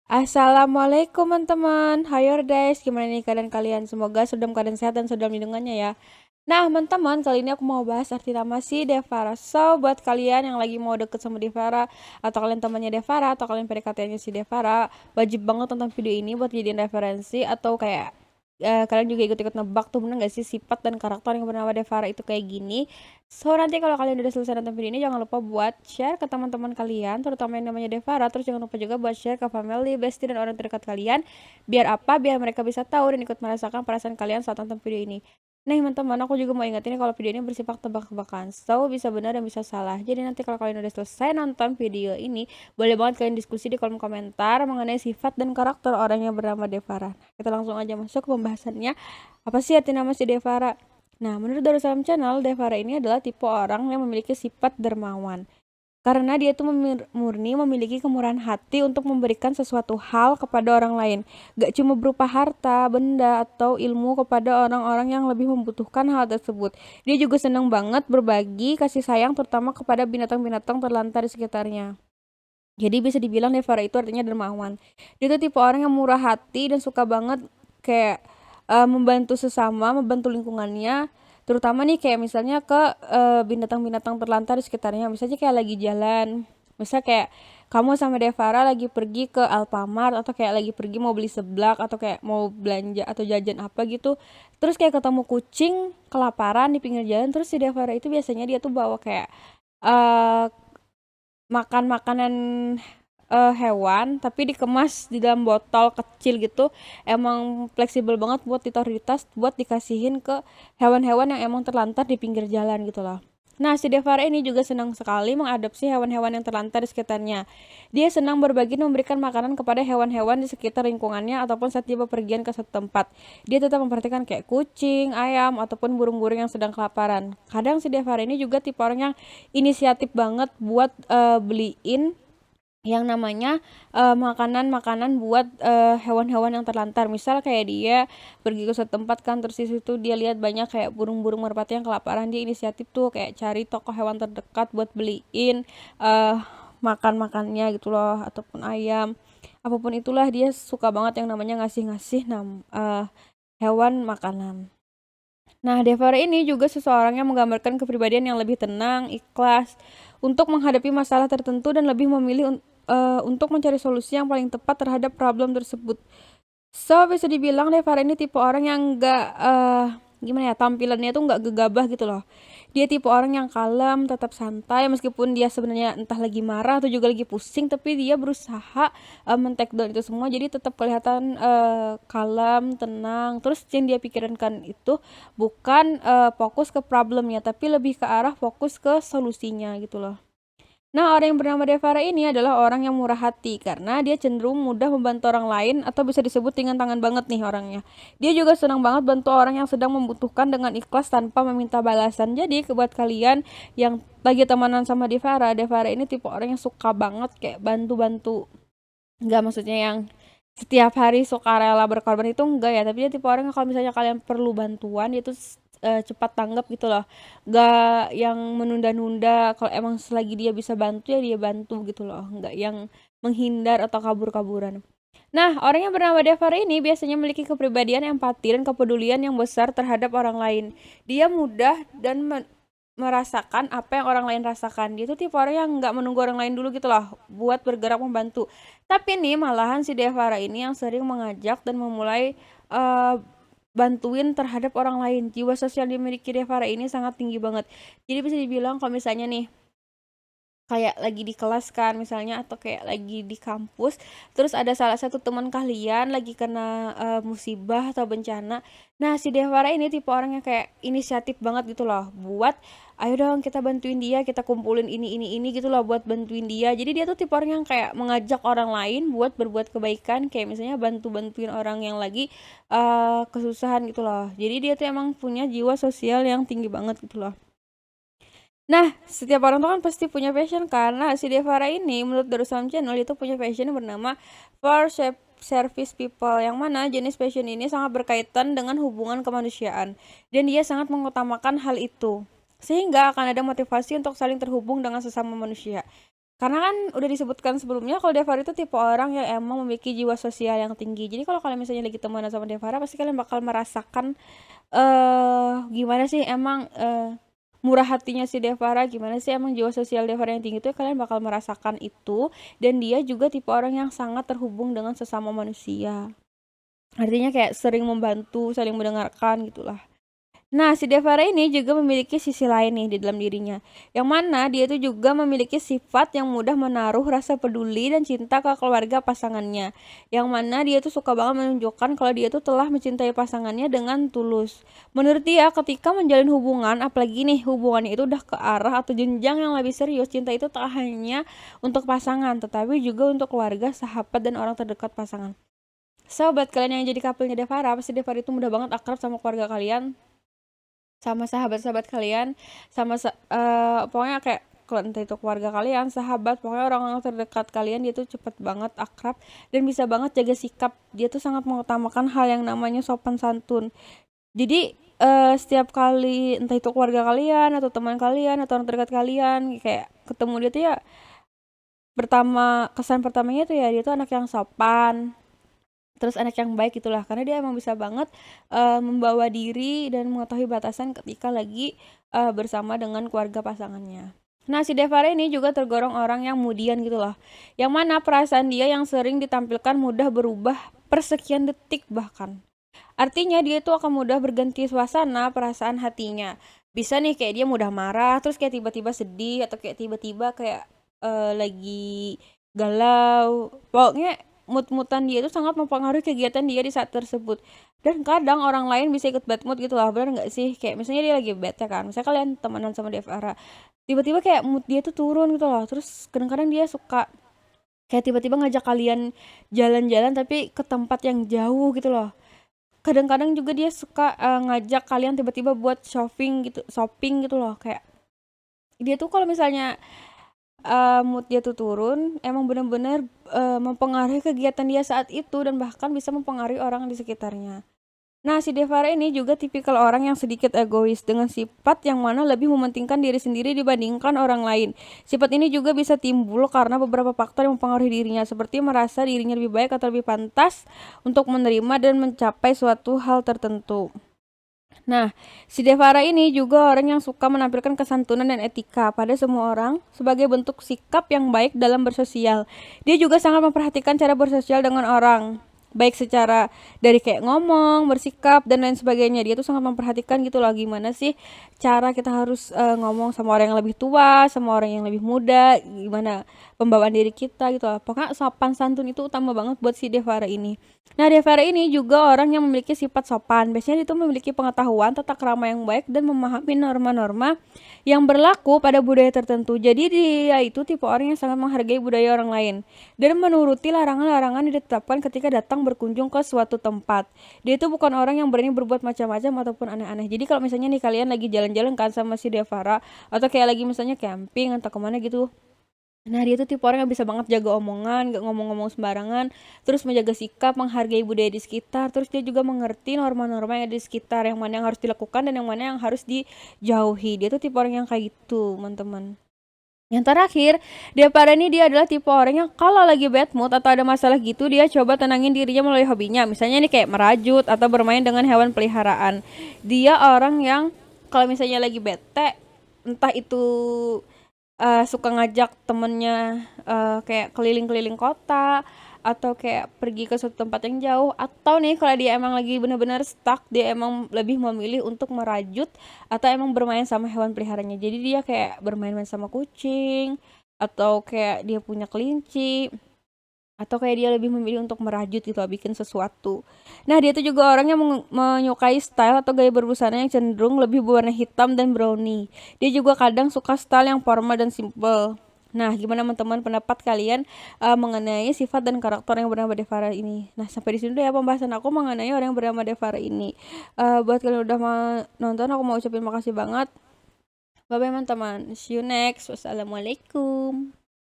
Assalamualaikum teman-teman, how your days? Gimana nih keadaan kalian? Semoga dalam keadaan sehat dan dalam lindungannya ya. Nah teman-teman, kali ini aku mau bahas arti nama si Devara. So, buat kalian yang lagi mau deket sama Devara, atau kalian temannya Devara, atau kalian PDKT-nya si Devara, wajib banget tonton video ini buat jadiin referensi, atau kayak kalian juga ikut-ikut nebak tuh bener gak sih sifat dan karakter yang bernama Devara itu kayak gini. So nanti kalau kalian udah selesai nonton video ini, jangan lupa buat share ke teman-teman kalian, terutama yang namanya Devara. Terus jangan lupa juga buat share ke family, bestie, dan orang terdekat kalian. Biar apa? Biar mereka bisa tahu dan ikut merasakan perasaan kalian saat nonton video ini. Nah teman-teman, aku juga mau ingetin kalau video ini bersifat tebak-tebakan, so bisa benar dan bisa salah. Jadi nanti kalau kalian udah selesai nonton video ini, boleh banget kalian diskusi di kolom komentar mengenai sifat dan karakter orang yang bernama Devara. Kita langsung aja masuk ke pembahasannya. Apa sih arti nama si Devara? Nah, menurut Darussalam Channel, Devara ini adalah tipe orang yang memiliki sifat dermawan. Karena dia tuh murni memiliki kemurahan hati untuk memberikan sesuatu hal kepada orang lain. Gak cuma berupa harta, benda, atau ilmu kepada orang-orang yang lebih membutuhkan hal tersebut. Dia juga senang banget berbagi kasih sayang terutama kepada binatang-binatang terlantar di sekitarnya. Jadi bisa dibilang Devara itu artinya dermawan. Dia tuh tipe orang yang murah hati dan suka banget kayak membantu sesama, membantu lingkungannya, terutama nih kayak misalnya ke binatang-binatang terlantar di sekitarnya. Misalnya kayak lagi jalan, misal kayak kamu sama Devara lagi pergi ke Alfamart, atau kayak lagi pergi mau beli seblak, atau kayak mau belanja atau jajan apa gitu, terus kayak ketemu kucing kelaparan di pinggir jalan. Terus si Devara itu biasanya dia tuh bawa kayak eh makan makanan hewan tapi dikemas di dalam botol kecil gitu. Emang fleksibel banget buat ditaruh di tas buat dikasihin ke hewan-hewan yang emang terlantar di pinggir jalan gitu loh. Nah, si Devara ini juga senang sekali mengadopsi hewan-hewan yang terlantar di sekitarnya. Dia senang berbagi dan memberikan makanan kepada hewan-hewan di sekitar lingkungannya ataupun saat dia bepergian ke suatu tempat. Dia tetap memperhatikan kayak kucing, ayam, ataupun burung-burung yang sedang kelaparan. Kadang si Devara ini juga tipe orang yang inisiatif banget buat beliin yang namanya makanan-makanan buat hewan-hewan yang terlantar. Misal kayak dia pergi ke suatu tempat kan, terus di situ dia lihat banyak kayak burung-burung merpati yang kelaparan, dia inisiatif tuh kayak cari toko hewan terdekat buat beliin makan-makannya gitu loh, ataupun ayam, apapun itulah. Dia suka banget yang namanya ngasih-ngasih hewan makanan. Nah, Devara ini juga seseorang yang menggambarkan kepribadian yang lebih tenang, ikhlas untuk menghadapi masalah tertentu, dan lebih memilih untuk mencari solusi yang paling tepat terhadap problem tersebut. So, bisa dibilang Devara ini tipe orang yang gak gimana ya, tampilannya tuh gak gegabah gitu loh. Dia tipe orang yang kalem, tetap santai, meskipun dia sebenarnya entah lagi marah atau juga lagi pusing, tapi dia berusaha men-take down itu semua, jadi tetap kelihatan kalem, tenang. Terus yang dia pikirkan itu bukan fokus ke problemnya, tapi lebih ke arah fokus ke solusinya gitu loh. Nah, orang yang bernama Devara ini adalah orang yang murah hati karena dia cenderung mudah membantu orang lain, atau bisa disebut ringan tangan banget nih orangnya. Dia juga senang banget bantu orang yang sedang membutuhkan dengan ikhlas tanpa meminta balasan. Jadi, buat kalian yang lagi temenan sama Devara, Devara ini tipe orang yang suka banget kayak bantu-bantu. Enggak maksudnya yang setiap hari suka rela berkorban, itu enggak ya, tapi dia tipe orang yang kalau misalnya kalian perlu bantuan itu cepat tanggap gitu loh. Enggak yang menunda-nunda, kalau emang selagi dia bisa bantu ya dia bantu gitu loh, enggak yang menghindar atau kabur-kaburan. Nah, orang yang bernama Devara ini biasanya memiliki kepribadian empati dan kepedulian yang besar terhadap orang lain. Dia mudah dan merasakan apa yang orang lain rasakan. Dia tuh tipe orang yang nggak menunggu orang lain dulu gitu loh buat bergerak membantu. Tapi nih malahan si Devara ini yang sering mengajak dan memulai uh, bantuin terhadap orang lain. Jiwa sosial yang dimiliki Devara ini sangat tinggi banget. Jadi bisa dibilang kalau misalnya nih kayak lagi di kelas kan misalnya, atau kayak lagi di kampus, terus ada salah satu teman kalian lagi kena musibah atau bencana. Nah, si Devara ini tipe orang yang kayak inisiatif banget gitu loh buat ayo dong kita bantuin dia, kita kumpulin ini gitu loh buat bantuin dia. Jadi dia tuh tipe orang yang kayak mengajak orang lain buat berbuat kebaikan, kayak misalnya bantuin orang yang lagi kesusahan gitu loh. Jadi dia tuh emang punya jiwa sosial yang tinggi banget gitu loh. Nah, setiap orang tuh kan pasti punya passion, karena si Devara ini menurut Darussalam Channel itu punya passion yang bernama for service people, yang mana jenis passion ini sangat berkaitan dengan hubungan kemanusiaan dan dia sangat mengutamakan hal itu, sehingga akan ada motivasi untuk saling terhubung dengan sesama manusia. Karena kan udah disebutkan sebelumnya kalau Devara itu tipe orang yang emang memiliki jiwa sosial yang tinggi. Jadi kalau kalian misalnya lagi temenan sama Devara, pasti kalian bakal merasakan gimana sih emang murah hatinya si Devara, gimana sih emang jiwa sosial Devara yang tinggi itu, kalian bakal merasakan itu. Dan dia juga tipe orang yang sangat terhubung dengan sesama manusia. Artinya kayak sering membantu, saling mendengarkan gitulah. Nah, si Devara ini juga memiliki sisi lain nih di dalam dirinya, yang mana dia itu juga memiliki sifat yang mudah menaruh rasa peduli dan cinta ke keluarga pasangannya, yang mana dia tuh suka banget menunjukkan kalau dia tuh telah mencintai pasangannya dengan tulus. Menurut dia, ketika menjalin hubungan, apalagi nih hubungannya itu udah ke arah atau jenjang yang lebih serius, cinta itu tak hanya untuk pasangan, tetapi juga untuk keluarga, sahabat, dan orang terdekat pasangan. Sobat kalian yang jadi couple-nya Devara, pasti Devara itu mudah banget akrab sama keluarga kalian, sama sahabat-sahabat kalian, sama pokoknya kayak entah itu keluarga kalian, sahabat, pokoknya orang-orang terdekat kalian, dia tuh cepet banget akrab dan bisa banget jaga sikap. Dia tuh sangat mengutamakan hal yang namanya sopan santun. Jadi setiap kali entah itu keluarga kalian atau teman kalian atau orang terdekat kalian kayak ketemu dia tuh ya, kesan pertamanya tuh ya dia tuh anak yang sopan, terus anak yang baik gitulah, karena dia emang bisa banget membawa diri dan mengetahui batasan ketika lagi bersama dengan keluarga pasangannya. Nah, si Devara ini juga tergolong orang yang mudian gitu loh, yang mana perasaan dia yang sering ditampilkan mudah berubah persekian detik bahkan. Artinya dia itu akan mudah berganti suasana perasaan hatinya. Bisa nih kayak dia mudah marah, terus kayak tiba-tiba sedih, atau kayak tiba-tiba kayak lagi galau. Pokoknya mood-moodan dia itu sangat mempengaruhi kegiatan dia di saat tersebut. Dan kadang orang lain bisa ikut bad mood gitu lah, benar nggak sih? Kayak misalnya dia lagi bad ya kan, misalnya kalian temenan sama Devara, tiba-tiba kayak mood dia tuh turun gitu loh. Terus kadang-kadang dia suka kayak tiba-tiba ngajak kalian jalan-jalan tapi ke tempat yang jauh gitu loh. Kadang-kadang juga dia suka ngajak kalian tiba-tiba buat shopping gitu loh. Kayak dia tuh kalau misalnya mood dia tuh turun, emang bener-bener mempengaruhi kegiatan dia saat itu dan bahkan bisa mempengaruhi orang di sekitarnya. Nah, si Devara ini juga tipikal orang yang sedikit egois dengan sifat yang mana lebih mementingkan diri sendiri dibandingkan orang lain. Sifat ini juga bisa timbul karena beberapa faktor yang mempengaruhi dirinya, seperti merasa dirinya lebih baik atau lebih pantas untuk menerima dan mencapai suatu hal tertentu. Nah, si Devara ini juga orang yang suka menampilkan kesantunan dan etika pada semua orang sebagai bentuk sikap yang baik dalam bersosial. Dia juga sangat memperhatikan cara bersosial dengan orang, baik secara dari kayak ngomong, bersikap, dan lain sebagainya. Dia tuh sangat memperhatikan gitu loh, gimana sih cara kita harus ngomong sama orang yang lebih tua, sama orang yang lebih muda, gimana pembawaan diri kita gitu loh. Pokoknya sopan santun itu utama banget buat si Devara ini. Nah, Devara ini juga orang yang memiliki sifat sopan. Biasanya dia tuh memiliki pengetahuan tata krama yang baik dan memahami norma-norma yang berlaku pada budaya tertentu. Jadi dia itu tipe orang yang sangat menghargai budaya orang lain dan menuruti larangan-larangan yang ditetapkan ketika datang berkunjung ke suatu tempat. Dia itu bukan orang yang berani berbuat macam-macam ataupun aneh-aneh. Jadi kalau misalnya nih kalian lagi jalan-jalan kan sama si Devara, atau kayak lagi misalnya camping atau kemana gitu, nah dia tuh tipe orang yang bisa banget jaga omongan, gak ngomong-ngomong sembarangan, terus menjaga sikap, menghargai budaya di sekitar, terus dia juga mengerti norma-norma yang ada di sekitar, yang mana yang harus dilakukan dan yang mana yang harus dijauhi. Dia tuh tipe orang yang kayak gitu, teman-teman. Yang terakhir, Devara ini dia adalah tipe orang yang kalau lagi bad mood atau ada masalah gitu, dia coba tenangin dirinya melalui hobinya. Misalnya nih kayak merajut atau bermain dengan hewan peliharaan. Dia orang yang kalau misalnya lagi bete, entah itu suka ngajak temennya kayak keliling-keliling kota atau kayak pergi ke suatu tempat yang jauh, atau nih kalau dia emang lagi bener-bener stuck, dia emang lebih memilih untuk merajut atau emang bermain sama hewan peliharanya. Jadi dia kayak bermain-main sama kucing atau kayak dia punya kelinci, atau kayak dia lebih memilih untuk merajut gitu loh, bikin sesuatu. Nah, dia tuh juga orang yang menyukai style atau gaya berbusana yang cenderung lebih berwarna hitam dan brownie. Dia juga kadang suka style yang formal dan simple. Nah, gimana teman-teman pendapat kalian mengenai sifat dan karakter yang bernama Devara ini? Nah, sampai di sini dulu ya pembahasan aku mengenai orang yang bernama Devara ini. Buat kalian udah nonton, aku mau ucapin makasih banget. Bye bye teman-teman. See you next. Wassalamualaikum.